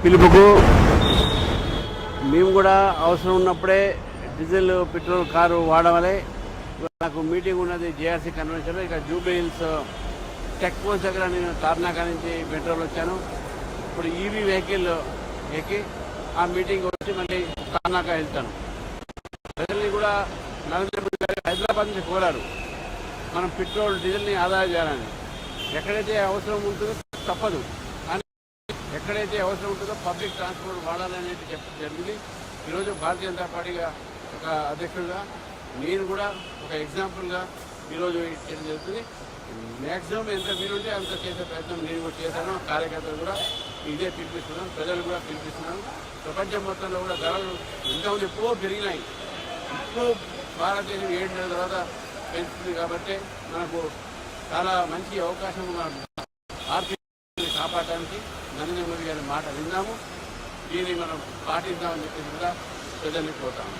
పిలుపుకు మేము కూడా అవసరం ఉన్నప్పుడే డీజిల్ పెట్రోల్ కారు వాడవాలి. నాకు మీటింగ్ ఉన్నది జేఆర్సీ కన్వెన్షన్లో. ఇక జూబ్లీ హిల్స్ చెక్ పోస్ట్ దగ్గర నేను తార్నాకా నుంచి పెట్రోల్ వచ్చాను. ఇప్పుడు ఈవీ వెహికల్ ఎక్కి ఆ మీటింగ్ వచ్చి మళ్ళీ తార్నాకా వెళ్తాను. ప్రజల్ని కూడా నరేంద్ర మోదీ గారు హైదరాబాద్ నుంచి కోరారు మనం పెట్రోల్ డీజిల్ని ఆదా చేయాలని. ఎక్కడైతే అవసరం ఉంటుందో తప్పదు, ఎక్కడైతే అవసరం ఉంటుందో పబ్లిక్ ట్రాన్స్పోర్ట్ వాడాలనేది చెప్పడం జరిగింది. ఈరోజు భారతీయ జనతా పార్టీగా ఒక అధ్యక్షుడిగా నేను కూడా ఒక ఎగ్జాంపుల్గా ఈరోజు చేయడం జరుగుతుంది. మ్యాక్సిమం ఎంత వీలుంటే అంత చేసే ప్రయత్నం నేను కూడా చేశాను. కార్యకర్తలు కూడా ఇదే పిలిపిస్తున్నాను, ప్రజలు కూడా పిలిపిస్తున్నాను. ప్రపంచం మొత్తంలో కూడా ధరలు ఇంతకుముందు ఎప్పుడో పెరిగినాయి. ఇప్పుడు భారతదేశం 7 నెలల తర్వాత పెంచుతుంది కాబట్టి మనకు చాలా మంచి అవకాశం ఆర్థిక కాపాడడానికి నరేంద్ర మోదీ గారి మాట విన్నాము. దీన్ని మనం పాటిద్దామని చెప్పేసి కూడా ప్రజల్ని కోరుతాము.